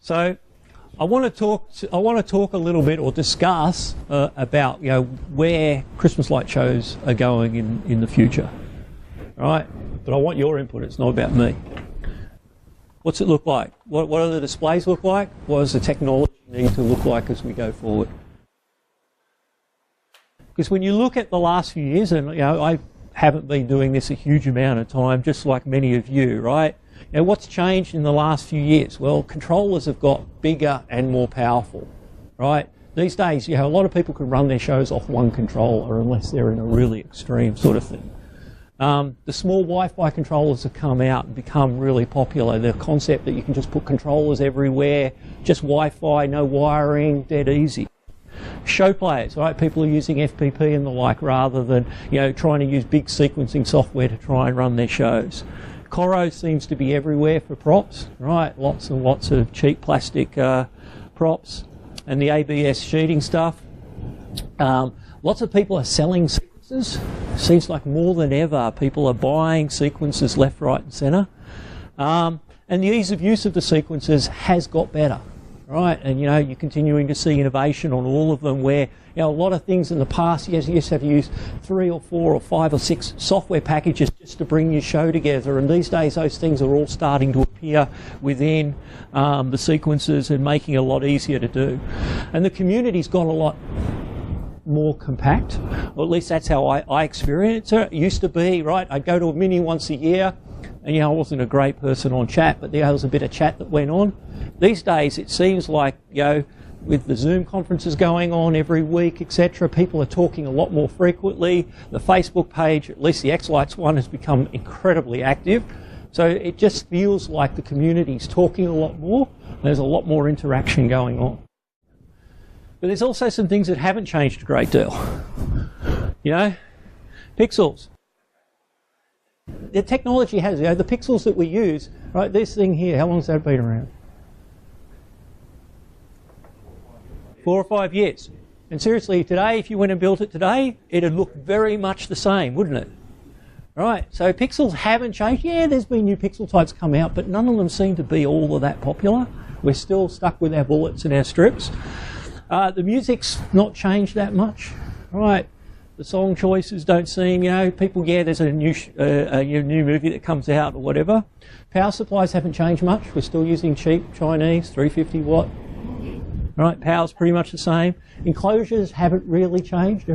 So I want to talk a little bit or discuss about where Christmas light shows are going in the future. All right? But I want your input. It's not about me. What's it look like? What do the displays look like? What does the technology need to look like as we go forward? Because when you look at the last few years, and I haven't been doing this a huge amount of time, just like many of you, right? What's changed in the last few years? Well, controllers have got bigger and more powerful, right? These days, a lot of people can run their shows off one controller unless they're in a really extreme sort of thing. The small Wi-Fi controllers have come out and become really popular. The concept that you can just put controllers everywhere, just Wi-Fi, no wiring, dead easy. Show players, right? People are using FPP and the like rather than trying to use big sequencing software to try and run their shows. Coro seems to be everywhere for props, right? Lots and lots of cheap plastic props and the ABS sheeting stuff. Lots of people are selling sequences. Seems like more than ever people are buying sequences left, right and centre. And the ease of use of the sequences has got better. Right, and you're continuing to see innovation on all of them where a lot of things in the past you used to have to use 3 or 4 or 5 or 6 software packages just to bring your show together, and these days those things are all starting to appear within the sequences and making it a lot easier to do. And the community's got a lot more compact, or at least that's how I experience it. It used to be, right, I'd go to a mini once a year, and I wasn't a great person on chat, but there was a bit of chat that went on. These days it seems like, with the Zoom conferences going on every week, etc., people are talking a lot more frequently. The Facebook page, at least the X-Lights one, has become incredibly active. So it just feels like the community's talking a lot more. There's a lot more interaction going on. But there's also some things that haven't changed a great deal. Pixels. The technology has, the pixels that we use, right, this thing here, how long has that been around? 4 or 5 years. And seriously, today, if you went and built it today, it'd look very much the same, wouldn't it? Right, so pixels haven't changed. Yeah, there's been new pixel types come out, but none of them seem to be all of that popular. We're still stuck with our bullets and our strips. The music's not changed that much, right? The song choices don't seem, people, there's a new movie that comes out or whatever. Power supplies haven't changed much. We're still using cheap Chinese 350 watt. Right, power's pretty much the same. Enclosures haven't really changed.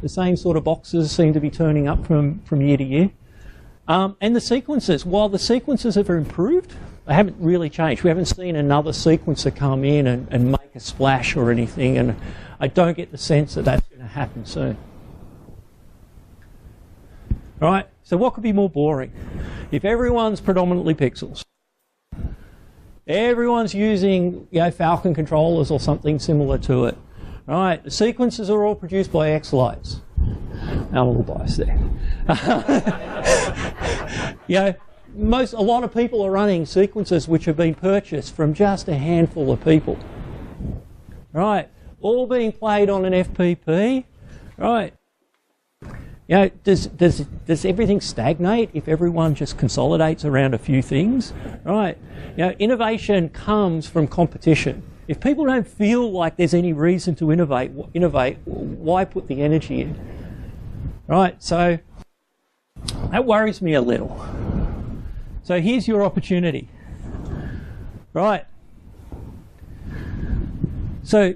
The same sort of boxes seem to be turning up from year to year. And the sequences, while the sequences have improved, they haven't really changed. We haven't seen another sequencer come in and make a splash or anything, and I don't get the sense that that's going to happen soon. All right, so what could be more boring? If everyone's predominantly pixels, everyone's using Falcon controllers or something similar to it. All right, the sequences are all produced by X-Lights. I'm a little biased there. A lot of people are running sequencers which have been purchased from just a handful of people. Right, all being played on an FPP. Right. Does everything stagnate if everyone just consolidates around a few things? Right. Innovation comes from competition. If people don't feel like there's any reason to innovate, why put the energy in? Right, so that worries me a little. So here's your opportunity. Right. So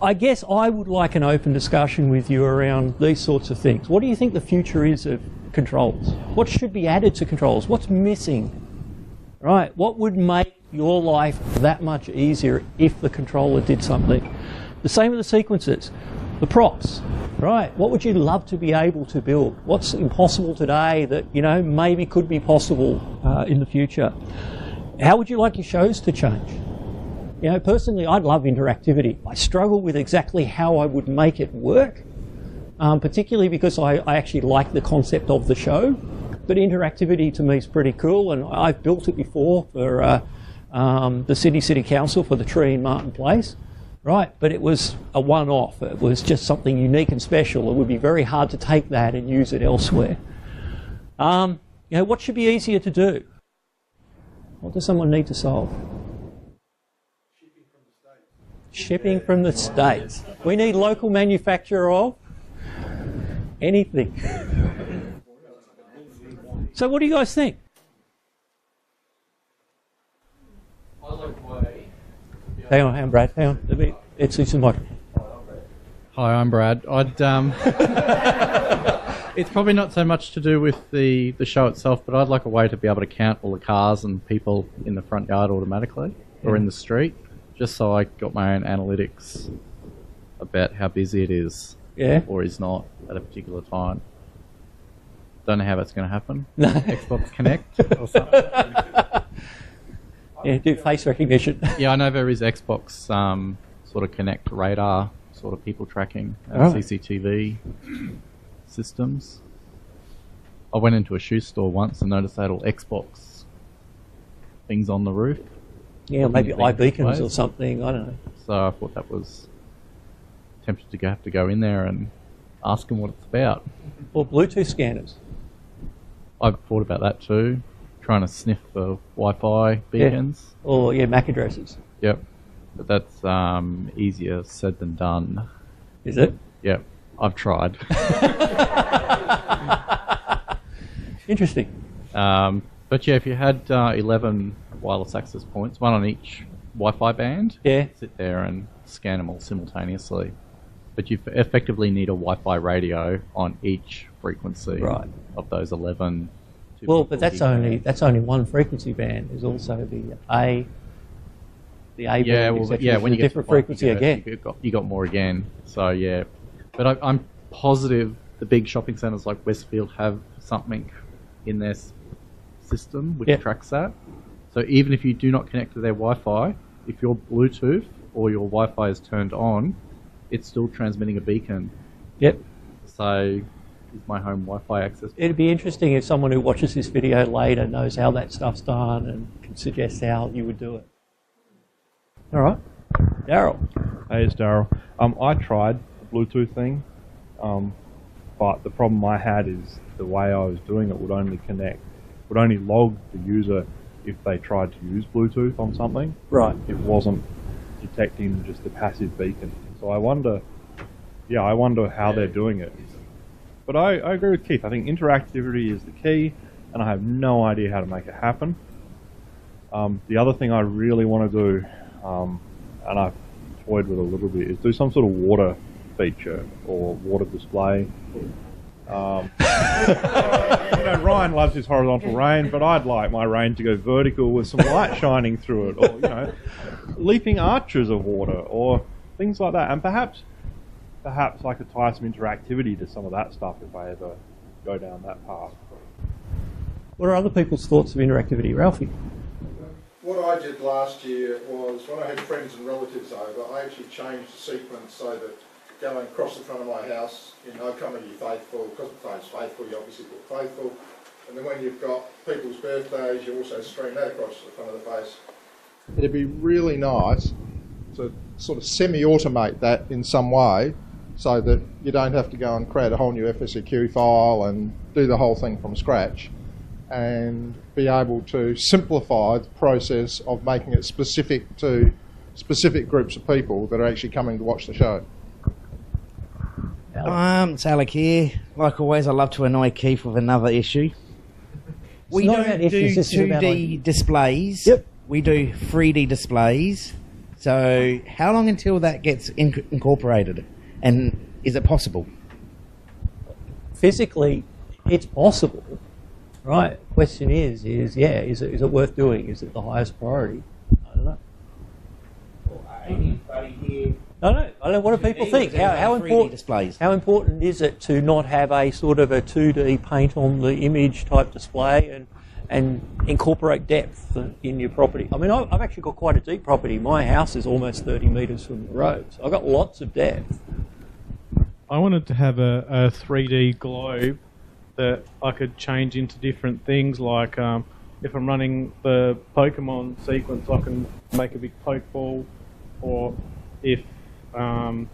I guess I would like an open discussion with you around these sorts of things. What do you think the future is of controls? What should be added to controls? What's missing? Right, what would make your life that much easier if the controller did something? The same with the sequences, the props, right? What would you love to be able to build? What's impossible today that, maybe could be possible in the future? How would you like your shows to change? Personally, I'd love interactivity. I struggle with exactly how I would make it work, particularly because I actually like the concept of the show. But interactivity to me is pretty cool, and I've built it before for the Sydney City Council for the tree in Martin Place, right? But it was a one-off. It was just something unique and special. It would be very hard to take that and use it elsewhere. What should be easier to do? What does someone need to solve? Shipping from the States. We need local manufacturer of anything. So what do you guys think? Hang on, Brad. Hang on. It's the microphone. Hi, I'm Brad. It's probably not so much to do with the show itself, but I'd like a way to be able to count all the cars and people in the front yard automatically or in the street, just so I got my own analytics about how busy it is or is not at a particular time. Don't know how that's going to happen. No. Xbox Connect or something. Yeah, do face recognition. Yeah, I know there is Xbox sort of Connect radar, sort of people tracking, CCTV systems. I went into a shoe store once and noticed they had all Xbox things on the roof. Yeah, maybe iBeacons or something, I don't know. So I thought that was tempted to have to go in there and ask them what it's about. Or Bluetooth scanners. I've thought about that too, trying to sniff for Wi-Fi beacons. Yeah. Or, MAC addresses. Yep. But that's easier said than done. Is it? Yep. I've tried. Interesting. But yeah, if you had 11 wireless access points, one on each Wi-Fi band, sit there and scan them all simultaneously. But you effectively need a Wi-Fi radio on each frequency of those 11. Well, but that's only one frequency band. There's also the A band. When you get different frequency again, you got more again. So yeah, but I'm positive the big shopping centres like Westfield have something in their system which tracks that. So even if you do not connect to their Wi-Fi, if your Bluetooth or your Wi-Fi is turned on, it's still transmitting a beacon. Yep. So is my home Wi-Fi access. It'd be interesting if someone who watches this video later knows how that stuff's done and can suggest how you would do it. All right. Daryl. Hey, it's Daryl. I tried the Bluetooth thing, but the problem I had is the way I was doing it would only log the user if they tried to use Bluetooth on something. Right. It wasn't detecting just the passive beacon. So I wonder how they're doing it. But I agree with Keith. I think interactivity is the key, and I have no idea how to make it happen. The other thing I really want to do, and I've toyed with a little bit, is do some sort of water feature or water display. Ryan loves his horizontal rain, but I'd like my rain to go vertical with some light shining through it, or leaping arches of water, or things like that. And perhaps I could tie some interactivity to some of that stuff if I ever go down that path. What are other people's thoughts of interactivity, Ralphie? What I did last year was, when I had friends and relatives over, I actually changed the sequence so that going across the front of my house, I come with you faithful, because the phone's faithful, you obviously put faithful, and then when you've got people's birthdays, you also stream that across the front of the face. It'd be really nice to sort of semi-automate that in some way, so that you don't have to go and create a whole new FSEQ file and do the whole thing from scratch, and be able to simplify the process of making it specific to specific groups of people that are actually coming to watch the show. It's Alec here. Like always, I love to annoy Keith with another issue. We don't do 2D displays. Yep. We do 3D displays. So how long until that gets incorporated? And is it possible? Physically, it's possible, right? Question is it worth doing? Is it the highest priority? I don't know. I don't know. What do people think? How important is it to not have a sort of a 2D paint on the image type display and incorporate depth in your property? I mean, I've actually got quite a deep property. My house is almost 30 metres from the road, so I've got lots of depth. I wanted to have a 3D globe that I could change into different things, like if I'm running the Pokemon sequence, I can make a big Pokeball, or if I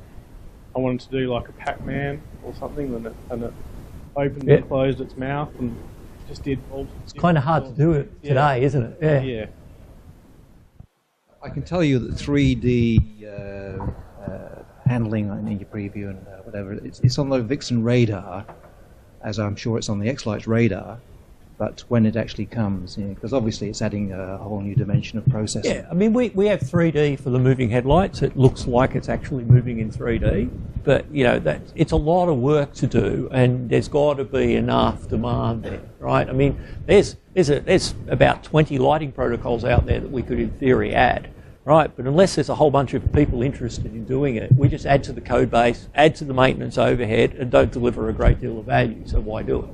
wanted to do like a Pac-Man or something, and it opened and closed its mouth and just did all. It's kind of hard to do it today, isn't it? Yeah. I can tell you that 3D handling in your preview and whatever. It's on the Vixen radar, as I'm sure it's on the X-Lights radar. But when it actually comes, because obviously it's adding a whole new dimension of processing. Yeah, I mean, we have 3D for the moving headlights. It looks like it's actually moving in 3D, but it's a lot of work to do, and there's got to be enough demand there, right? I mean, there's about 20 lighting protocols out there that we could, in theory, add, right? But unless there's a whole bunch of people interested in doing it, we just add to the code base, add to the maintenance overhead, and don't deliver a great deal of value. So why do it?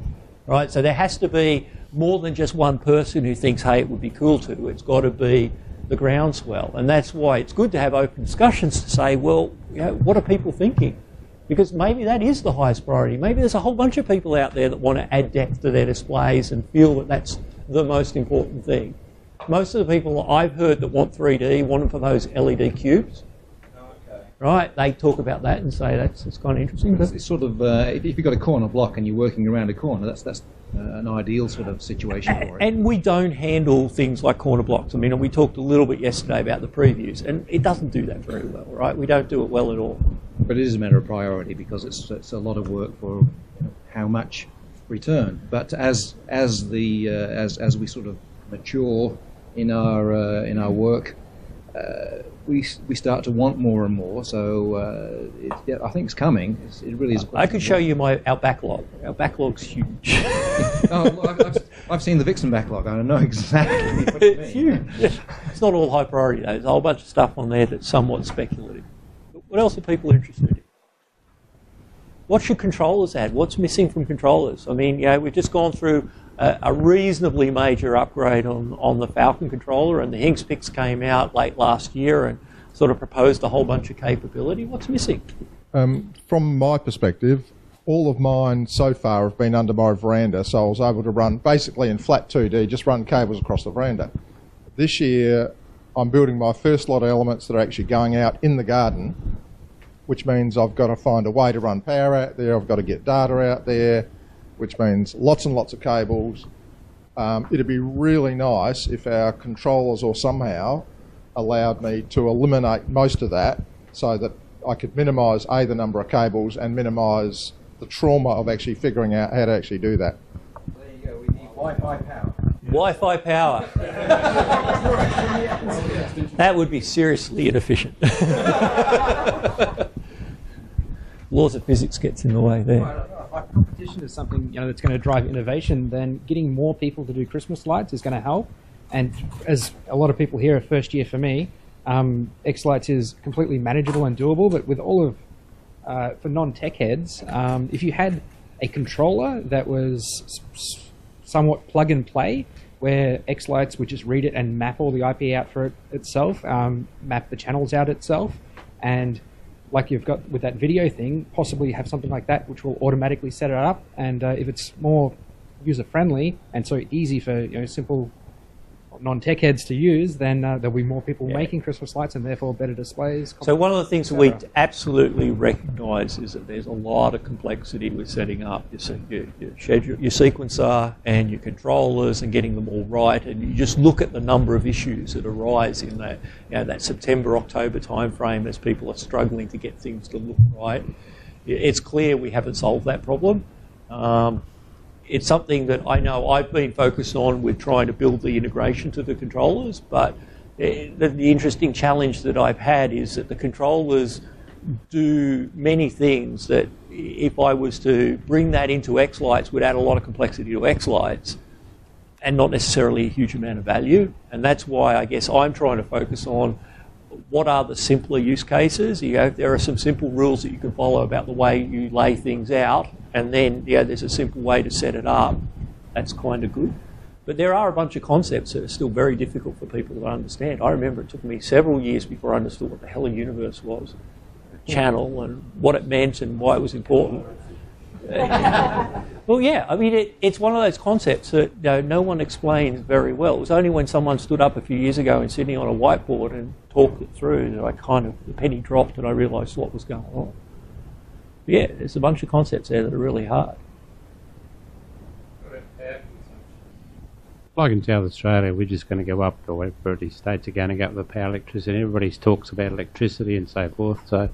Right, so there has to be more than just one person who thinks, hey, it would be cool to. It's got to be the groundswell. And that's why it's good to have open discussions to say, well, what are people thinking? Because maybe that is the highest priority. Maybe there's a whole bunch of people out there that want to add depth to their displays and feel that that's the most important thing. Most of the people I've heard that want 3D want them for those LED cubes. Right, they talk about that and say it's kind of interesting. It's sort of if you've got a corner block and you're working around a corner, that's an ideal sort of situation for it. And we don't handle things like corner blocks. I mean, we talked a little bit yesterday about the previews, and it doesn't do that very well, right? We don't do it well at all. But it is a matter of priority because it's a lot of work for how much return. But as we sort of mature in our work. We start to want more and more, so I think it's coming. It really is. I could show you our backlog. Our backlog's huge. I've seen the Vixen backlog. I know exactly what you mean. It's huge. It's not all high priority though. There's a whole bunch of stuff on there that's somewhat speculative. What else are people interested in? What should controllers add? What's missing from controllers? I mean, we've just gone through a reasonably major upgrade on the Falcon controller, and the Hinks Pix came out late last year and sort of proposed a whole bunch of capability. What's missing? From my perspective, all of mine so far have been under my veranda, so I was able to run basically in flat 2D, just run cables across the veranda. This year, I'm building my first lot of elements that are actually going out in the garden, which means I've got to find a way to run power out there, I've got to get data out there, which means lots and lots of cables. It'd be really nice if our controllers or somehow allowed me to eliminate most of that so that I could minimise the number of cables and minimise the trauma of actually figuring out how to actually do that. There you go, we need Wi-Fi power. Wi-Fi power. That would be seriously inefficient. Laws of physics gets in the way there. If competition is something that's going to drive innovation, then getting more people to do Christmas lights is going to help. And as a lot of people here, first year for me, X-Lights is completely manageable and doable. But with all of for non-tech heads, if you had a controller that was somewhat plug and play, where X-Lights would just read it and map all the IP out for itself, map the channels out itself, and like you've got with that video thing, possibly have something like that which will automatically set it up. And if it's more user-friendly and so easy for simple non-tech heads to use, then there'll be more people making Christmas lights and therefore better displays. So one of the things that we absolutely recognise is that there's a lot of complexity with setting up your schedule, your sequencer and your controllers and getting them all right. And you just look at the number of issues that arise in that that September-October timeframe as people are struggling to get things to look right. It's clear we haven't solved that problem. It's something that I know I've been focused on with trying to build the integration to the controllers, but the interesting challenge that I've had is that the controllers do many things that if I was to bring that into X-Lights would add a lot of complexity to X-Lights and not necessarily a huge amount of value. And that's why I guess I'm trying to focus on what are the simpler use cases. There are some simple rules that you can follow about the way you lay things out, and then there's a simple way to set it up. That's kind of good. But there are a bunch of concepts that are still very difficult for people to understand. I remember it took me several years before I understood what the hell a universe was, a channel, and what it meant and why it was important. Well, yeah, I mean, it's one of those concepts that no one explains very well. It was only when someone stood up a few years ago in Sydney on a whiteboard and talked it through that the penny dropped and I realised what was going on. But yeah, there's a bunch of concepts there that are really hard. Like in South Australia, we're just going to go up, or every states are going to go up with power electricity. Everybody talks about electricity and so forth. So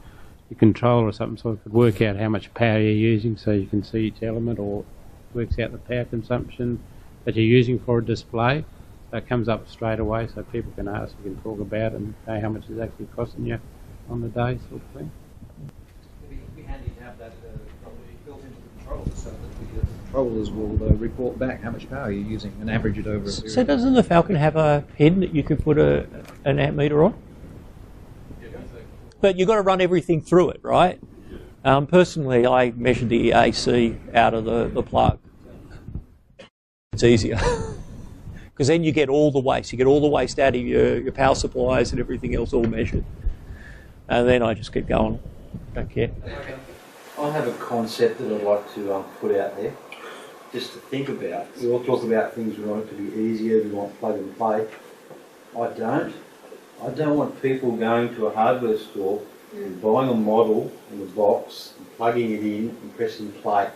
your controller or something, so it could work out how much power you're using, so you can see each element, or works out the power consumption that you're using for a display. So it comes up straight away, so people can ask, you can talk about it and say how much it's actually costing you on the day, sort of thing. It'd be handy to have that probably built into the controllers, so that the controllers will report back how much power you're using and average it over a period. So doesn't the Falcon have a pen that you can put an amp meter on? But you've got to run everything through it, right? Personally, I measure the AC out of the plug. It's easier. Because then you get all the waste. You get all the waste out of your power supplies and everything else all measured. And then I just keep going. Don't care. I have a concept that I'd like to put out there, just to think about. We all talk about things we want it to be easier, we want plug and play. I don't want people going to a hardware store and buying a model in a box and plugging it in and pressing play.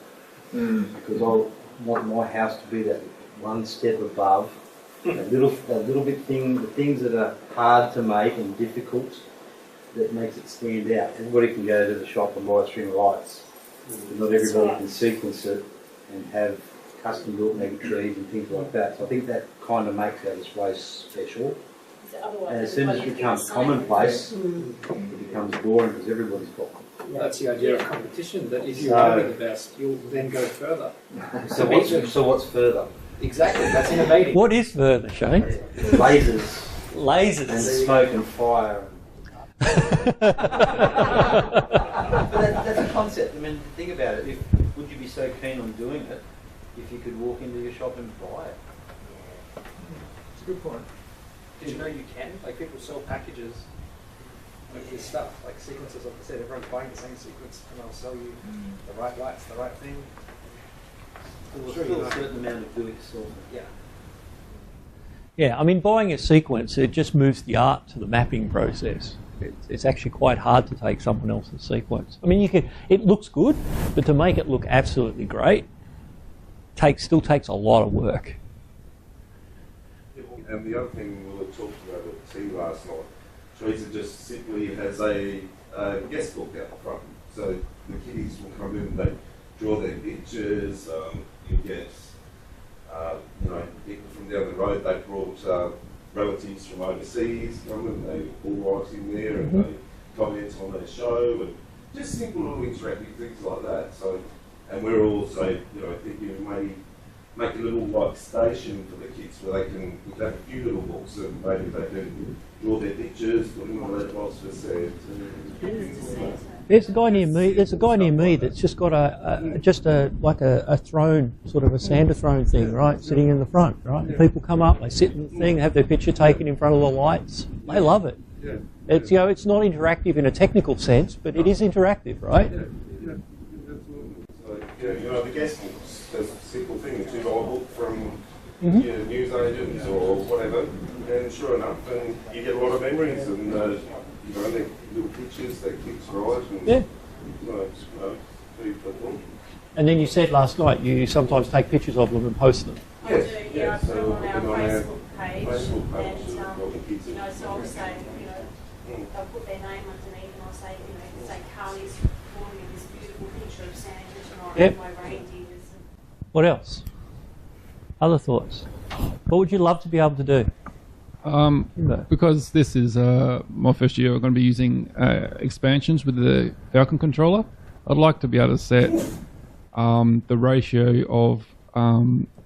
Because I want my house to be that one step above. That little bit thing, the things that are hard to make and difficult, that makes it stand out. Everybody can go to the shop and buy a string of lights, but not everybody can sequence it and have custom built mega trees and things like that. So I think that kind of makes our display special. And as soon as it becomes commonplace, it becomes boring because everybody's got one. That's the idea of competition, that if you're having the best, you'll then go further. So what's further? Exactly, that's innovating. What is further, Shane? Lasers. Lasers. And smoke and fire. But that's a concept. I mean, think about it. Would you be so keen on doing it if you could walk into your shop and buy it? It's a good point. Did you know you can? Like, people sell packages with this stuff, like sequences. Like I said, everyone's buying the same sequence, and they'll sell you the right lights, the right thing. There's still a certain amount of do-it-yourself. Yeah. Yeah, I mean, buying a sequence, it just moves the art to the mapping process. It's actually quite hard to take someone else's sequence. I mean, it looks good, but to make it look absolutely great still takes a lot of work. And the other thing we were talking about at tea last night, Teresa just simply has a guest book out front. So the kiddies will come in and they draw their pictures. You get, people from down the road, they brought relatives from overseas come and they all write in there and they comment on their show and just simple little interactive things like that. So, and we're also, thinking of maybe make a little like station for the kids where they can have a few little books and maybe they can draw their pictures, put them on that box for sale. There's a guy near me that's just got a throne, sort of a Santa throne thing, right, sitting in the front, right? And people come up, they sit in the thing, have their picture taken in front of the lights. They love it. Yeah. It's it's not interactive in a technical sense, but it is interactive, right? Yeah, absolutely. So, the guest books, there's a simple thing, a $2 book from news agents or whatever, and sure enough, and you get a lot of memories and their little pictures, their kids right, and pretty cool. And then you said last night you sometimes take pictures of them and post them. Yes, Yeah, I put them on our Facebook page, and so I'll say, they'll put their name underneath and I'll say, say Carly's recording this beautiful picture of Santa tonight with my reindeers. What else? Other thoughts? What would you love to be able to do? Because this is my first year, I'm going to be using expansions with the Falcon controller. I'd like to be able to set the ratio of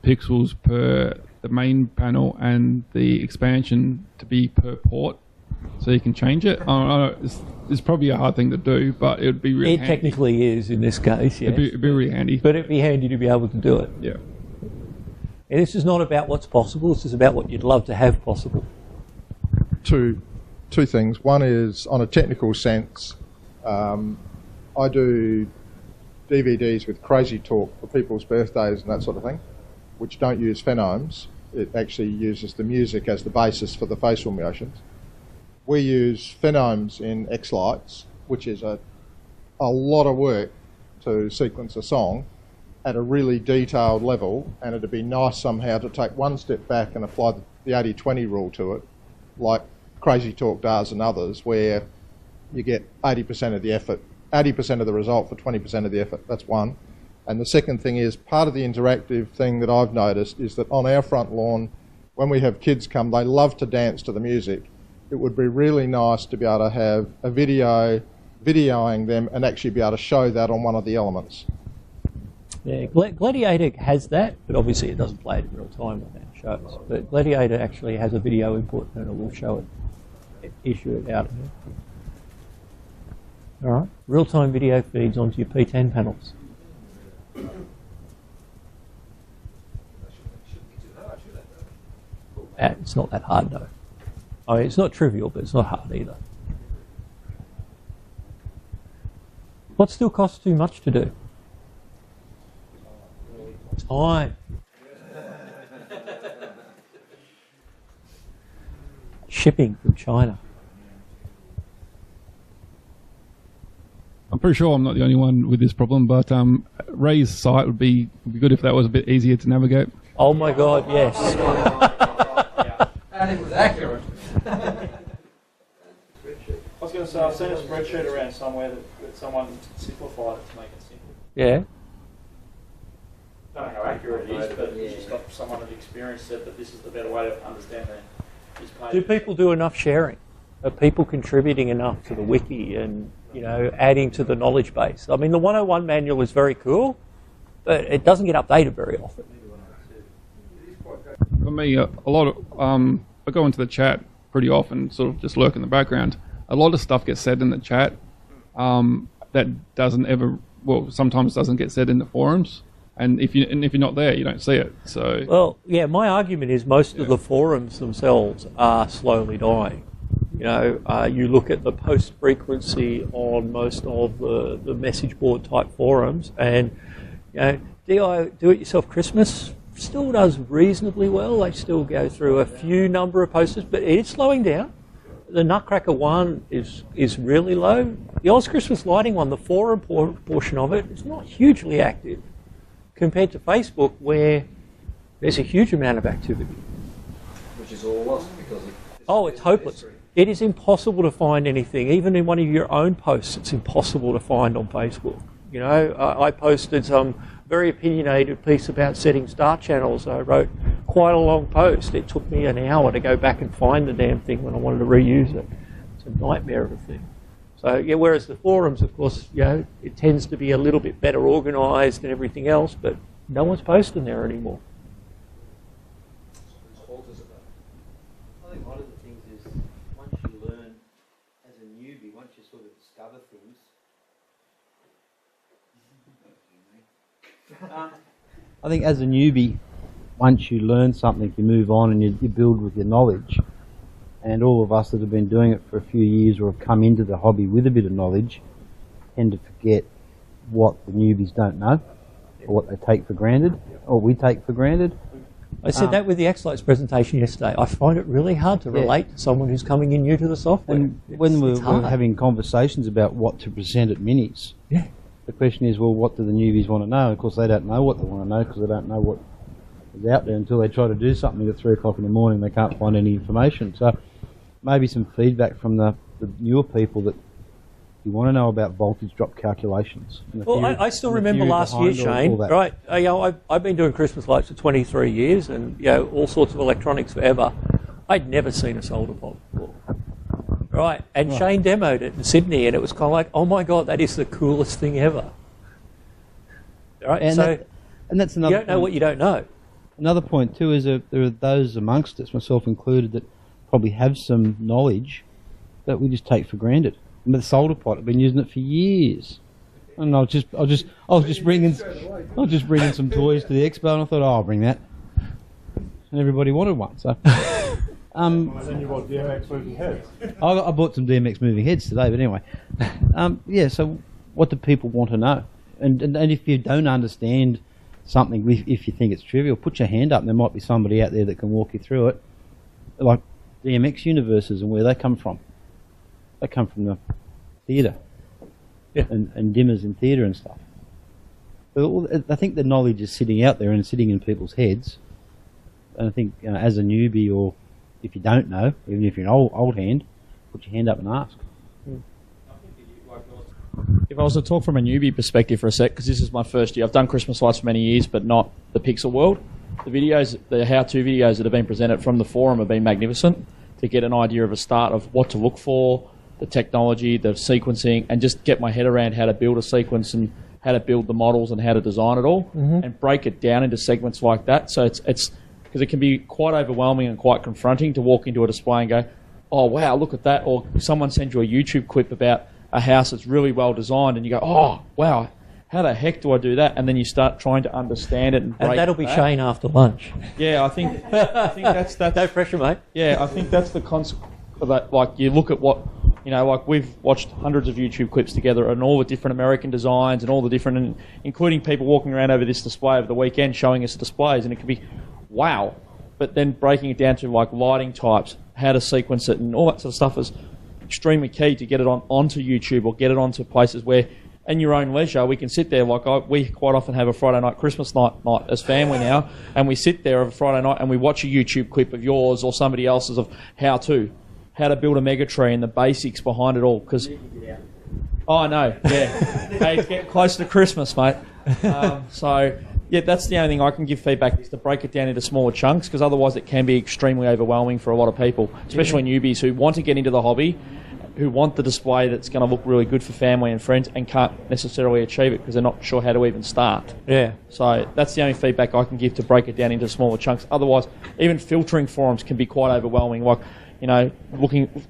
pixels per the main panel and the expansion to be per port, so you can change it. It's probably a hard thing to do, but it would be really handy. It technically is in this case, yes. It'd be really handy. But it'd be handy to be able to do it. Yeah. And this is not about what's possible, this is about what you'd love to have possible. Two things. One is, on a technical sense, I do DVDs with crazy talk for people's birthdays and that sort of thing, which don't use phenomes. It actually uses the music as the basis for the facial motions. We use phenomes in X-Lights, which is a lot of work to sequence a song at a really detailed level, and it'd be nice somehow to take one step back and apply the 80-20 rule to it, like Crazy Talk does and others, where you get 80% of the effort 80% of the result for 20% of the effort. That's one. And the second thing is, part of the interactive thing that I've noticed is that on our front lawn, when we have kids come, they love to dance to the music. It would be really nice to be able to have a video videoing them and actually be able to show that on one of the elements. Yeah, Gladiator has that, but obviously it doesn't play it in real time when it shows. But Gladiator actually has a video input and it will show it, issue it out. All right, real-time video feeds onto your P10 panels. It's not that hard though. I mean, it's not trivial, but it's not hard either. What still costs too much to do? Time. Shipping from China. I'm pretty sure I'm not the only one with this problem, but Ray's site would be good if that was a bit easier to navigate. Oh my God, yes. And it was accurate. I was going to say, I've seen a spreadsheet around somewhere that someone simplified it to make it simple. Yeah. I don't know how accurate it is, but it's just got someone of experience said that this is the better way to understand this page. Do people do enough sharing? Are people contributing enough to the wiki and, you know, adding to the knowledge base? I mean, the 101 manual is very cool, but it doesn't get updated very often. For me, a lot of I go into the chat pretty often, sort of just lurk in the background. A lot of stuff gets said in the chat that doesn't ever, well, sometimes doesn't get said in the forums. And if you're not there, you don't see it. So well, yeah, my argument is most of the forums themselves are slowly dying. You know, you look at the post frequency on most of the message board type forums, and you know, do-it-yourself Christmas still does reasonably well. They still go through a few number of posters, but it's slowing down. The Nutcracker one is really low. The AusChristmasLighting one, the forum portion of it, is not hugely active compared to Facebook, where there's a huge amount of activity. Which is all lost because it's hopeless. It is impossible to find anything. Even in one of your own posts, it's impossible to find on Facebook. You know, I posted some very opinionated piece about setting start channels. I wrote quite a long post. It took me an hour to go back and find the damn thing when I wanted to reuse it. It's a nightmare of a thing. So, yeah, whereas the forums, of course, you know, it tends to be a little bit better organised and everything else, but no one's posting there anymore. I think one of the things is once you learn as a newbie, once you sort of discover things, I think as a newbie, once you learn something, you move on and you build with your knowledge. And all of us that have been doing it for a few years or have come into the hobby with a bit of knowledge tend to forget what the newbies don't know or what they take for granted or we take for granted. I said that with the X-Lights presentation yesterday. I find it really hard to relate to someone who's coming in new to the software. And when we're having conversations about what to present at minis, the question is, well, what do the newbies want to know? Of course, they don't know what they want to know because they don't know what is out there until they try to do something at 3 o'clock in the morning. They can't find any information. So maybe some feedback from the newer people that you want to know about voltage drop calculations. Well, I still remember last year, Shane, right? You know, I've been doing Christmas lights for 23 years and, you know, all sorts of electronics forever. I'd never seen a solder pop before. Right, and Shane demoed it in Sydney, and it was kind of like, oh my God, that is the coolest thing ever. Right, and so that's another. You don't know what you don't know. Another point too is that there are those amongst us, myself included, that probably have some knowledge that we just take for granted. And the solder pot, I've been using it for years, and I was just bringing some toys to the expo, and I thought, oh, I'll bring that, and everybody wanted one, so. Then you bought DMX moving heads. I bought some DMX moving heads today, but anyway. Yeah, so what do people want to know? And if you don't understand something, if you think it's trivial, put your hand up and there might be somebody out there that can walk you through it. Like DMX universes and where they come from. They come from the theatre. Yeah. And dimmers in theatre and stuff. So I think the knowledge is sitting out there and sitting in people's heads. And I think, you know, as a newbie, or if you don't know, even if you're an old hand, put your hand up and ask. If if I was to talk from a newbie perspective for a sec, because this is my first year, I've done Christmas lights for many years, but not the Pixel world. The videos, the how-to videos that have been presented from the forum have been magnificent to get an idea of a start of what to look for, the technology, the sequencing, and just get my head around how to build a sequence and how to build the models and how to design it all, and break it down into segments like that. So it's because it can be quite overwhelming and quite confronting to walk into a display and go, oh wow, look at that, or someone sends you a YouTube clip about a house that's really well designed, and you go, oh wow, how the heck do I do that? And then you start trying to understand it and break that'll be that. Shane after lunch. Yeah, I think that's no pressure, mate. Yeah, I think that's the concept of that. Like you look at what, you know, like we've watched hundreds of YouTube clips together and all the different American designs and all the different, including people walking around over this display over the weekend showing us the displays, and it can be wow. But then breaking it down to like lighting types, how to sequence it, and all that sort of stuff is extremely key to get it onto YouTube or get it onto places where, in your own leisure, we can sit there. Like we quite often have a Friday night Christmas night as family now, and we sit there on a Friday night and we watch a YouTube clip of yours or somebody else's of how to build a mega tree and the basics behind it all. Because I know, yeah, hey, it's getting close to Christmas, mate. So yeah, that's the only thing I can give feedback is to break it down into smaller chunks, because otherwise it can be extremely overwhelming for a lot of people, especially newbies who want to get into the hobby, who want the display that's going to look really good for family and friends and can't necessarily achieve it because they're not sure how to even start. Yeah. So that's the only feedback I can give to break it down into smaller chunks. Otherwise, even filtering forums can be quite overwhelming. Like, you know,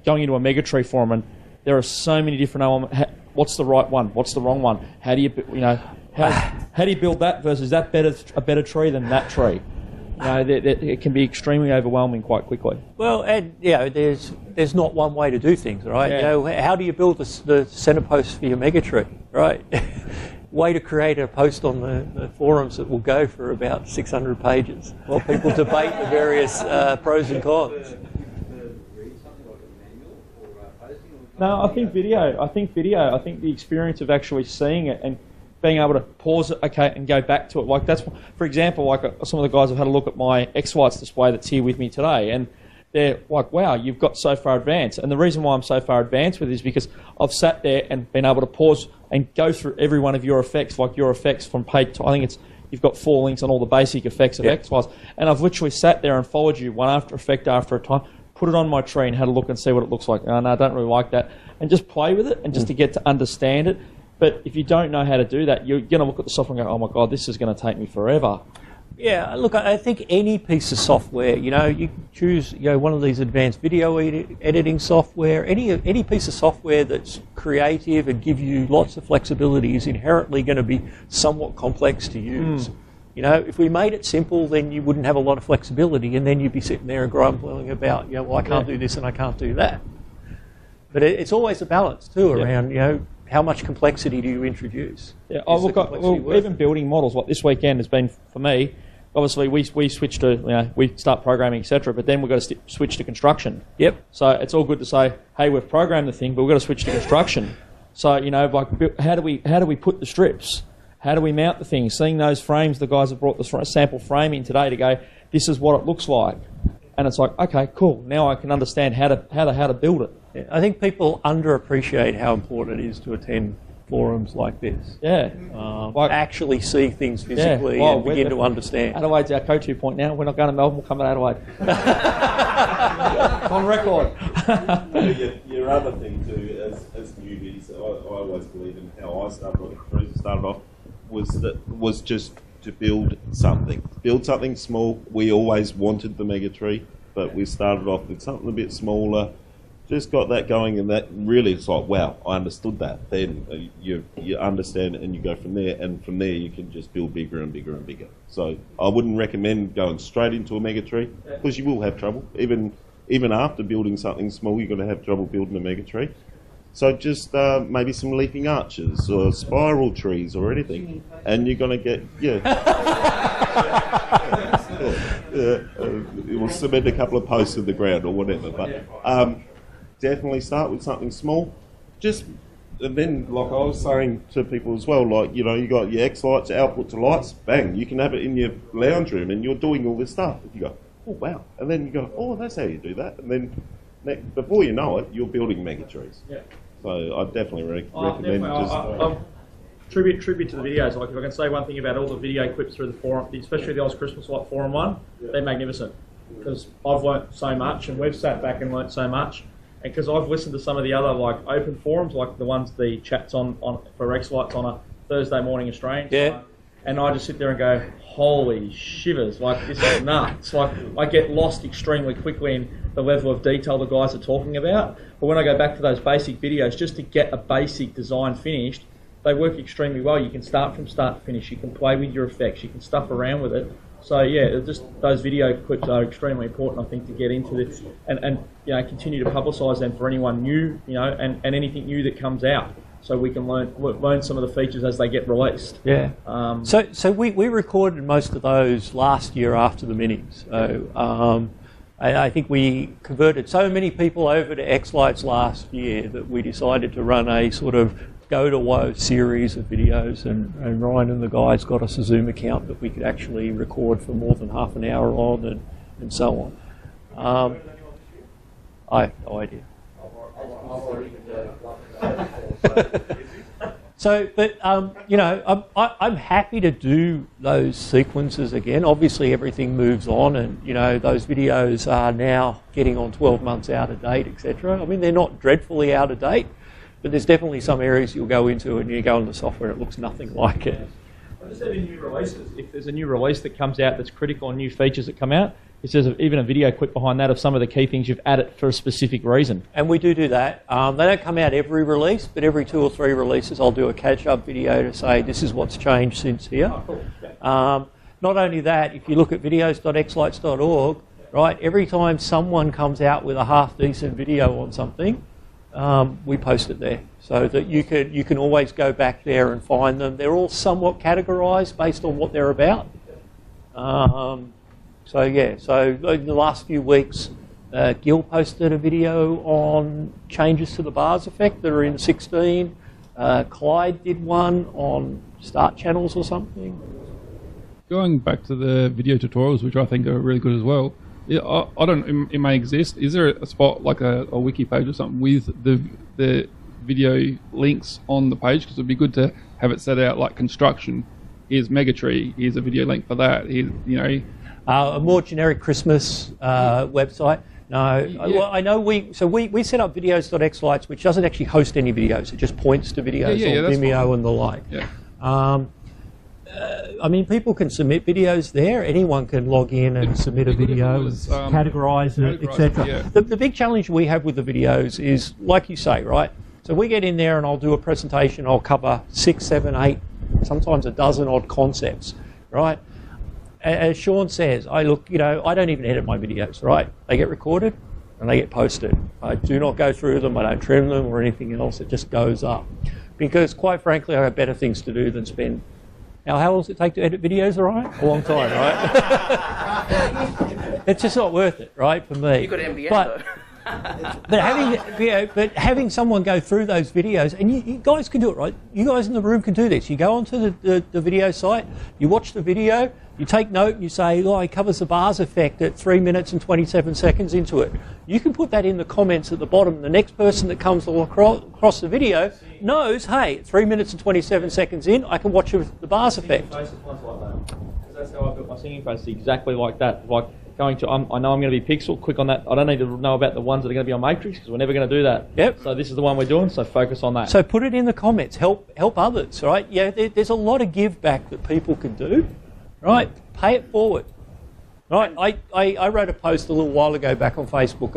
going into a Megatree forum, and there are so many different elements. What's the right one? What's the wrong one? How do you, you know, how do you build that versus that a better tree than that tree? You know, it can be extremely overwhelming quite quickly. Well, and you know, there's not one way to do things, right? Yeah. You know, how do you build the centre post for your Megatree, right? Way to create a post on the forums that will go for about 600 pages while people debate the various pros and cons. No, I think video. I think the experience of actually seeing it and being able to pause it, okay, and go back to it. Like that's, for example, like some of the guys have had a look at my X-Lights display that's here with me today, and they're like, wow, you've got so far advanced. And the reason why I'm so far advanced with it is because I've sat there and been able to pause and go through every one of your effects, like your effects from page, I think you've got 4 links on all the basic effects of X-Lights, and I've literally sat there and followed you one after effect after a time, put it on my tree and had a look and see what it looks like. No, I don't really like that. And just play with it and just to get to understand it. But if you don't know how to do that, you're going to look at the software and go, oh my God, this is going to take me forever. Yeah, look, I think any piece of software, you know, you choose, you know, one of these advanced video editing software, any piece of software that's creative and give you lots of flexibility is inherently going to be somewhat complex to use. You know, if we made it simple, then you wouldn't have a lot of flexibility, and then you'd be sitting there and grumbling about, you know, well, I can't do this and I can't do that. But it's always a balance too around, you know, how much complexity do you introduce? Yeah, even building models, like this weekend has been, for me, obviously we switch to, you know, we start programming, etc., but then we've got to switch to construction. Yep. So it's all good to say, hey, we've programmed the thing, but we've got to switch to construction. So, you know, like, how do we put the strips? How do we mount the things? Seeing those frames, the guys have brought the sample frame in today to go, this is what it looks like. And it's like, okay, cool. Now I can understand how to build it. Yeah, I think people underappreciate how important it is to attend forums like this. Yeah. Like actually see things physically and begin to understand. Adelaide's our go-to point now. We're not going to Melbourne, we'll come to Adelaide. On record. Your other thing too, as newbies, I always believe in how I started off was just to build something small. We always wanted the mega tree, but we started off with something a bit smaller. Just got that going, and that really, it's like, wow, I understood that. Then you understand it and you go from there, and from there you can just build bigger and bigger and bigger. So I wouldn't recommend going straight into a mega tree, because you will have trouble. Even after building something small, you're going to have trouble building a mega tree. So just maybe some leafing arches or spiral trees or anything, and you're going to get, we'll cement a couple of posts in the ground or whatever. But definitely start with something small. And then, like I was saying to people as well, like, you know, you got your X-Lights, output to lights, bang, you can have it in your lounge room and you're doing all this stuff. You go, oh, wow. And then you go, oh, that's how you do that. And then before you know it, you're building mega trees. Yeah. So I'd definitely recommend definitely. Tribute to the videos. Like if I can say one thing about all the video clips through the forum, especially the AusChristmasLight forum one, they're magnificent. Because I've learnt so much, and we've sat back and learnt so much. And because I've listened to some of the other like open forums, like the ones the chats on for X-Lights on a Thursday morning Australian time, and I just sit there and go, holy shivers, like this is nuts. Like I get lost extremely quickly in the level of detail the guys are talking about. But when I go back to those basic videos, just to get a basic design finished, they work extremely well. You can start from start to finish. You can play with your effects. You can stuff around with it. So yeah, just those video clips are extremely important, I think, to get into this and you know, continue to publicise them for anyone new, you know, and anything new that comes out, so we can learn some of the features as they get released. Yeah. So we recorded most of those last year after the minis. So I think we converted so many people over to X-Lights last year that we decided to run a sort of go-to-woe series of videos, and Ryan and the guys got us a Zoom account that we could actually record for more than half an hour on, and so on. I have no idea. So, but you know, I'm happy to do those sequences again. Obviously, everything moves on, and you know, those videos are now getting on 12 months out of date, etc. I mean, they're not dreadfully out of date, but there's definitely some areas you'll go into and you go into software and it looks nothing like it. I just said in new releases, if there's a new release that comes out that's critical on new features that come out, it says even a video clip behind that of some of the key things you've added for a specific reason. And we do that. They don't come out every release, but every 2 or 3 releases I'll do a catch-up video to say this is what's changed since here. Oh, cool. Yeah. Not only that, if you look at videos.xlights.org, right, every time someone comes out with a half-decent video on something, we post it there, so that you can always go back there and find them. They're all somewhat categorised based on what they're about. So yeah, so in the last few weeks, Gil posted a video on changes to the bars effect that are in 16. Clyde did one on start channels or something. Going back to the video tutorials, which I think are really good as well. Yeah, I don't. It may exist. Is there a spot like a wiki page or something with the video links on the page? Because it'd be good to have it set out like construction. Here's Megatree. Here's a video link for that. Here's, you know, a more generic Christmas website. No, Yeah. well, I know we set up videos.xlights, which doesn't actually host any videos. It just points to videos on Vimeo fine. and the like. Yeah. I mean, people can submit videos there. Anyone can log in and submit a video, categorise it, etc. Yeah. The big challenge we have with the videos is, like you say, right? So we get in there and I'll do a presentation. I'll cover 6, 7, 8, sometimes a dozen odd concepts, right? As Sean says, I don't even edit my videos, right? They get recorded and they get posted. I do not go through them. I don't trim them or anything else. It just goes up. Because quite frankly, I have better things to do than spend. Now, how long does it take to edit videos, all right? A long time, right? It's just not worth it, right, for me. You've got MBS, though. But having someone go through those videos, and you guys can do it, right? You guys in the room can do this. You go onto the video site, you watch the video, you take note, and you say, oh, it covers the bars effect at 3 minutes and 27 seconds into it. You can put that in the comments at the bottom. The next person that comes across the video knows, hey, 3 minutes and 27 seconds in, I can watch the bars effect. Because that's how I built my singing faces, exactly like that. Like going to, I know I'm going to be Pixel, click on that. I don't need to know about the ones that are going to be on Matrix because we're never going to do that. Yep. So this is the one we're doing, so focus on that. So put it in the comments, help others, right? Yeah, there's a lot of give back that people can do, right? Pay it forward. Right, I wrote a post a little while ago back on Facebook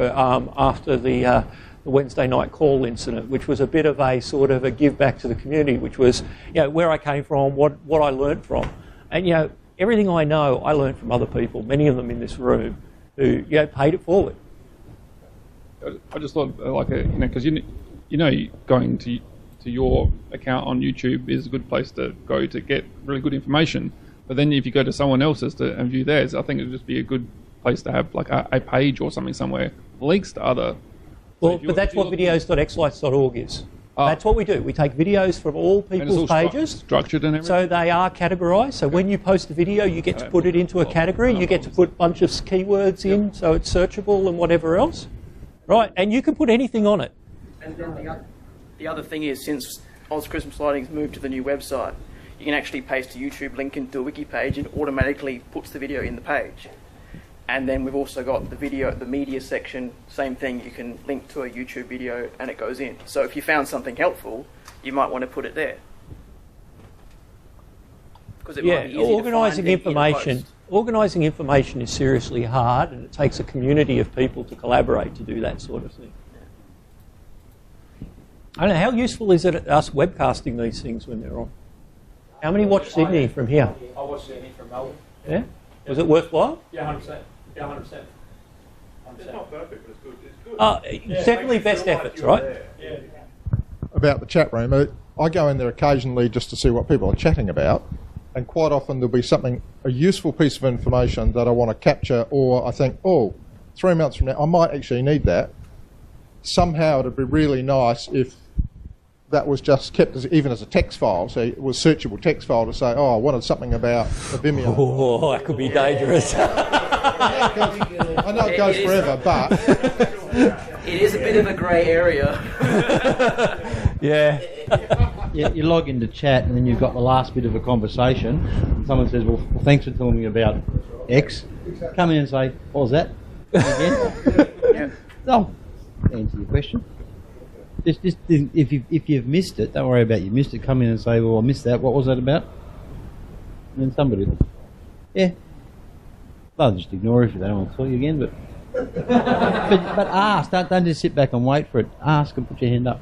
after the Wednesday night call incident, which was a bit of a sort of a give back to the community, which was, you know, where I came from, what I learned from, and you know, everything I know I learned from other people, many of them in this room, who paid it forward. I just thought, like, because going to your account on YouTube is a good place to go to get really good information. But then if you go to someone else's and view theirs, I think it would just be a good place to have like a page or something somewhere, links to other. Well, but that's what videos.xlights.org is. That's what we do. We take videos from all people's pages. Structured and everything. So they are categorised. So when you post a video, you get to put it into a category. You get to put a bunch of keywords in, so it's searchable and whatever else. Right, and you can put anything on it. And then The other thing is, since AusChristmasLighting's moved to the new website, you can actually paste a YouTube link into a wiki page and automatically puts the video in the page. And then we've also got the video, the media section, same thing, you can link to a YouTube video and it goes in. So if you found something helpful, you might want to put it there. Because it might be easy organising to find information. Organising information is seriously hard, and it takes a community of people to collaborate to do that sort of thing. I don't know, how useful is it us webcasting these things when they're on? How many watch Sydney from here? I watched Sydney from Melbourne. Yeah? Was it worthwhile? Yeah, 100%. Yeah, 100%. It's not perfect, but it's good. It's good. It's definitely best efforts, right? Yeah. About the chat room, I go in there occasionally just to see what people are chatting about, and quite often there'll be a useful piece of information that I want to capture, or I think, oh, 3 months from now I might actually need that. Somehow it'd be really nice if that was just kept even as a text file, so it was searchable text file to say, oh, I wanted something about the Vimeo. Oh, that could be dangerous. I know it goes forever, but it is a bit of a grey area. Yeah. Yeah, you log into chat and then you've got the last bit of a conversation. Someone says, well, thanks for telling me about X. Come in and say, what was that? Again? Oh, answer your question. Just if you've missed it, don't worry about you missed it. Come in and say, well, I missed that. What was that about? And then somebody, yeah. They'll just ignore it if they don't want to tell you again. But ask. Don't just sit back and wait for it. Ask and put your hand up.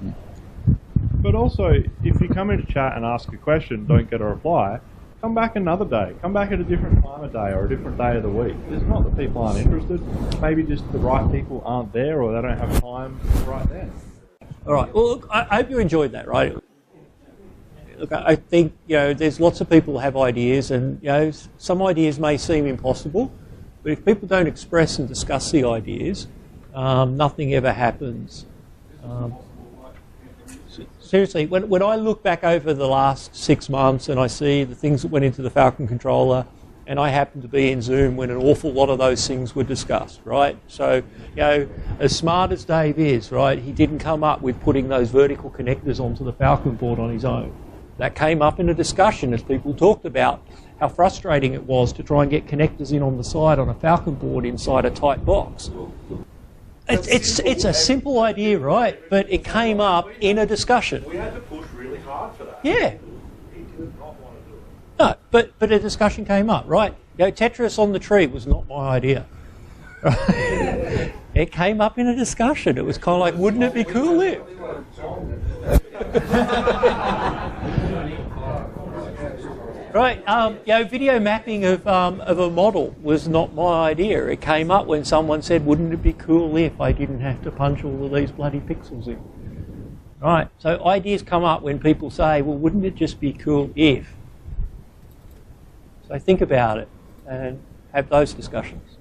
But also, if you come into chat and ask a question, don't get a reply, come back another day. Come back at a different time of day or a different day of the week. It's not that people aren't interested. Maybe just the right people aren't there, or they don't have time right then. All right. Well, look, I hope you enjoyed that, right? Look, I think, there's lots of people who have ideas, and, some ideas may seem impossible, but if people don't express and discuss the ideas, nothing ever happens. Seriously, when I look back over the last 6 months and I see the things that went into the Falcon controller, and I happened to be in Zoom when an awful lot of those things were discussed, right? So, as smart as Dave is, right, he didn't come up with putting those vertical connectors onto the Falcon board on his own. That came up in a discussion as people talked about how frustrating it was to try and get connectors in on the side on a Falcon board inside a tight box. It's a simple idea, right? But it came up in a discussion. We had to push really hard for that. Yeah. He did not want to do it. No, but a discussion came up, right? Tetris on the tree was not my idea. It came up in a discussion. It was kind of like, wouldn't it be cool if? Right, video mapping of a model was not my idea. It came up when someone said, wouldn't it be cool if I didn't have to punch all of these bloody pixels in? Right, so ideas come up when people say, well, wouldn't it just be cool if? So think about it and have those discussions.